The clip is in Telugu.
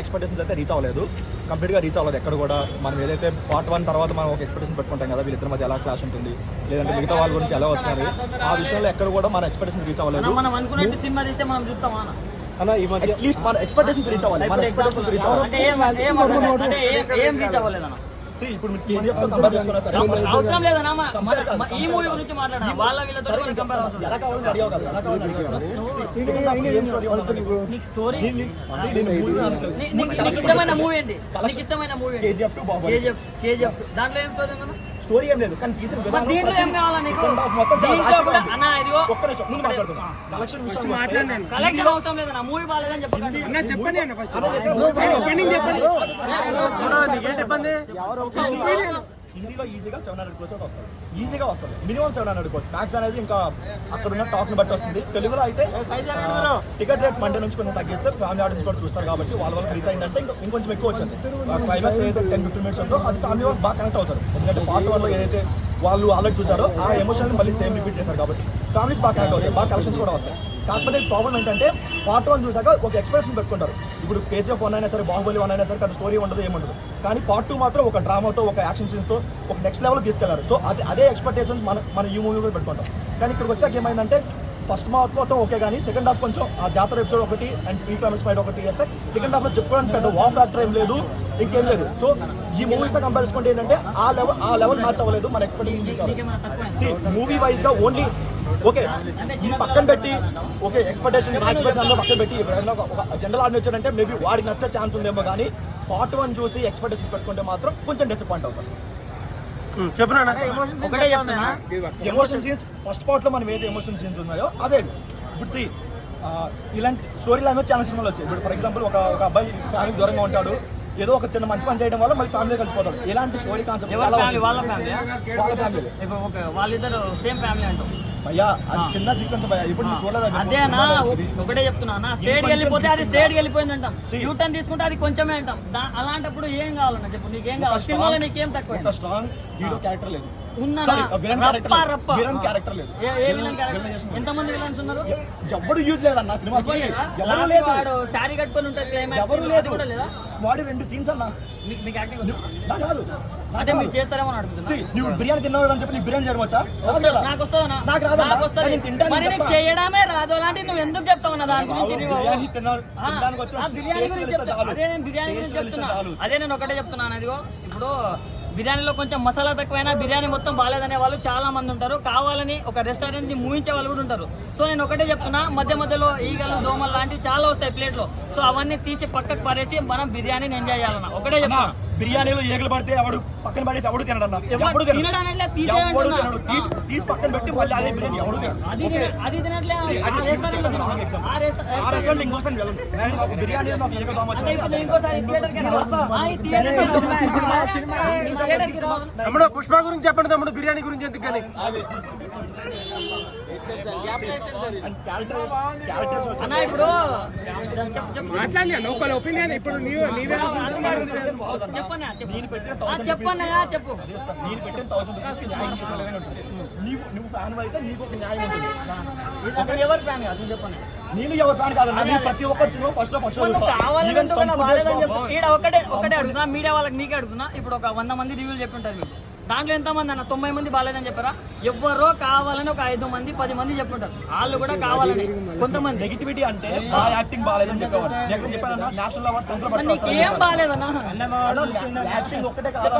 ఎక్స్పెక్టేషన్స్ అయితే రీచ్ అవ్వలేదు, కంప్లీట్గా రీచ్ అవ్వలేదు ఎక్కడ కూడా. మనం ఏదైతే పార్ట్ 1 తర్వాత మనం ఒక ఎక్స్పెక్టేషన్ పెట్టుకుంటాం కదా, వీళ్ళిద్దరి మధ్య ఎలా క్లాష్ ఉంటుంది, లేదంటే మిగతా వాళ్ళ గురించి ఎలా వస్తున్నారు, ఆ విషయంలో ఎక్కడ కూడా మన ఎక్స్పెక్టేషన్ రీచ్ అవ్వలేదు. అన్న ఈ మధ్య అట్లీస్ట్ మన ఎక్స్పెక్టేషన్స్ రీచ్ అవ్వాలి, మన ఎక్స్పెక్టేషన్స్ రీచ్ అవ్వాలి. ఇప్పుడు అవసరం లేదన్నా ఈ మూవీ గురించి మాట్లాడాలి, వాళ్ళ వీళ్ళతో ఇష్టమైన మూవీ ఏంటి? నీకు ఇష్టమైన మూవీ కేజీఎఫ్. దాంట్లో ఏం స్టోరీ ఉందా? స్టోరీ ఏం లేదు, కానీ తీసిన దీంట్లో ఏం కావాలా నీకు? కలెక్షన్ అవసరం లేదన్నా, మూవీ బాగాలేదని చెప్పండి. హిందీలో ఈజీగా 700 crores వస్తుంది, ఈజీగా వస్తుంది, మినిమం 700 crores. మ్యాక్స్ అనేది ఇంకా అక్కడ ఉన్న టాక్ని బట్టి వస్తుంది. తెలుగులో అయితే టికెట్ రేట్స్ మండే నుంచి కొంచెం తగ్గిస్తే ఫ్యామిలీ ఆడియన్స్ కూడా చూస్తారు కాబట్టి వాళ్ళ రీచ్ అయిందంటే ఇంకొంచెం ఎక్కువ వచ్చింది. క్లైమాక్స్ ఏదైతే 10-15 minutes ఉందో అది ఫ్యామిలీ వాళ్ళు బాగా కనెక్ట్ అవుతారు. ఎందుకంటే పార్ట్ 1లో ఏదైతే వాళ్ళు ఆల్రెడీ చూసారో ఆ ఎమోషన్ మళ్ళీ సేమ్ రిపీట్ చేశారు కాబట్టి ఫ్యామిలీస్ బాగా కనెక్ట్ అవుతాయి, బాగా కలెక్షన్స్ కూడా వస్తాయి. కాకపోతే ప్రాబ్లం ఏంటంటే పార్ట్ 1 చూసాక ఒక ఎక్స్ప్రెషన్ పెట్టుకుంటారు. ఇప్పుడు కేజీఎఫ్ 1 అయినా సరే, బాహుబలి 1 అయినా సరే, కానీ స్టోరీ ఉండదు, ఏముండదు. కానీ పార్ట్ 2 మాత్రం ఒక డ్రామాతో, ఒక యాక్షన్ సీన్స్తో ఒక నెక్స్ట్ లెవెల్ తీసుకెళ్లారు. సో అదే ఎక్స్పెక్టేషన్స్ మన ఈ మూవీ కూడా పెట్టుకుంటాం. కానీ ఇక్కడికి వచ్చాక ఏమైందంటే ఫస్ట్ హాఫ్ మొత్తం ఓకే, కానీ సెకండ్ హాఫ్ కొంచెం ఆ జాతర ఎపిసోడ్ ఒకటి అండ్ ప్రీ క్లైమాక్స్ ఫైట్ ఒకటి చేస్తే సెకండ్ హాఫ్లో చెప్పుకోవడానికి పెద్ద వావ్ ఫ్యాక్టర్ ఏం లేదు, ఇంకేం లేదు. సో ఈ మూవీస్తో కంపేర్ చేసుకుంటే ఏంటంటే ఆ లెవెల్ మ్యాచ్ అవ్వలేదు మన ఎక్స్పెక్టేషన్. మూవీ వైజ్గా ఓన్లీ ఓకే ఇది పక్కన పెట్టి, ఓకే ఎక్స్పెక్టేషన్ మ్యాచ్ అందరూ పక్కన పెట్టి ఒక జనరల్ ఆడియన్స్ వచ్చాడంటే మేబీ వాడికి నచ్చే ఛాన్స్ ఉందేమో, కానీ పార్ట్ 1 చూసి ఎక్స్పెక్టేషన్ పెట్టుకుంటే మాత్రం కొంచెం డిసప్పాయింట్ అవుతారు. ఎమోషన్ సీన్స్ ఫస్ట్ పార్ట్ లో మనం ఏదైతే ఎమోషన్ సీన్స్ ఉన్నాయో అదే ఇప్పుడు ఇలాంటి స్టోరీ లైన్ చాలా సినిమాలు వచ్చాయి. ఇప్పుడు ఫర్ ఎగ్జాంపుల్ ఒక అబ్బాయి ఫ్యామిలీ దూరంగా ఉంటాడు, ఏదో ఒక చిన్న మంచి పని చేయడం వల్ల మళ్ళీ ఫ్యామిలీ కలిసిపోతాడు. ఇలాంటి స్టోరీ కాన్సెప్ట్ వాళ్ళిద్దరు సేమ్ ఫ్యామిలీ అంటారు భయ్యా, అది చిన్న సీక్వెన్స్ భయ్యా. ఇప్పుడు చూడలేదు, అదేనా ఒకటే చెప్తున్నా, స్ట్రేట్ వెళ్ళిపోతే అది స్ట్రేట్ వెళ్ళిపోయింది అంటాం, యూటర్న్ తీసుకుంటే అది కొంచెమే అంటాం. అలాంటిప్పుడు ఏం కావాలన్నా చెప్పు, నీకేం కావాలి? సినిమాలో నీకేం తక్కువ? స్ట్రాంగ్ హీరో క్యారెక్టర్ లేదు, ఎంతమంది విలన్స్ ఉన్నారు? ఎవరు యూజ్ లేదన్న సినిమా, శారీ కట్టుకొని ఉంటారు, కూడా లేదా? వాడి 2 సీన్స్ అన్న అంటే మీరు చేస్తారేమో అడుగుతున్నా. నువ్వు బిర్యానీ తిన్నావు అని చెప్పి బిర్యానీ చేయవచ్చా? నాకు చేయడమే రాదు, అలాంటి నువ్వు ఎందుకు చెప్తావు దాని గురించి? బిర్యానీ గురించి చెప్తున్నా, అదే నేను ఒకటే చెప్తున్నాను. అదిగో ఇప్పుడు బిర్యానీలో కొంచెం మసాలా తక్కువైనా బిర్యానీ మొత్తం బాగాలేదనే వాళ్ళు చాలా మంది ఉంటారు, కావాలని ఒక రెస్టారెంట్ ని మూయించే వాళ్ళు కూడా ఉంటారు. సో నేను ఒకటే చెప్తున్నా, మధ్య మధ్యలో ఈగలు దోమలు లాంటివి చాలా వస్తాయి ప్లేట్ లో. సో అవన్నీ తీసి పక్కకు పడేసి మనం బిర్యానీని ఎంజాయ్ చేయాలన్నా ఒకటే చెప్తున్నా. బిర్యానీలో ఈగలు పడితే ఎవడు పక్కన పడేసి ఎవడు తినడన్నా, తీసి పక్కన పెట్టి మళ్ళీ అదే బిర్యానీ ఎవడు అది తినట్లే. తమ్ముడు పుష్ప గురించి చెప్పండి, తమ్ముడు బిర్యానీ గురించి ఎందుకని? ఇప్పుడు మాట్లాడినా లోకల్ ఒపీనియన్, ఇప్పుడు చెప్పన్నయ్యా చెప్పు. నేను పెట్టిన 1000 రూపీస్కి న్యాయం చేసేలాగానే ఉంటుంది. నువ్వు ఫ్యాన్ అయితే నీకు ఒక న్యాయం ఉంటుంది. ఎవరు ఫ్యాన్ కాదు చెప్పండి, నేను ఎవరు ఫ్యాన్ కాదు, ప్రతి ఒక్కరు ఫస్ట్ ఒకటే అడుగుతున్నా, మీడియా వాళ్ళకి మీకే అడుగుతున్నా. ఇప్పుడు ఒక 100 మంది రివ్యూలు చెప్పుంటారు మీకు, దాంట్లో ఎంతమంది అన్న 90 మంది బాగాలేదని చెప్పారా? ఎవరో కావాలని ఒక 5 మంది 10 మంది చెప్పుంటారు, వాళ్ళు కూడా కావాలని. కొంతమంది నెగిటివిటీ అంటే యాక్టింగ్ బాగాలేదని చెప్పేవారు, నేషనల్ అవార్డ్ ఏం బాగాలేదన్నా? ఒక్కటే కాదు.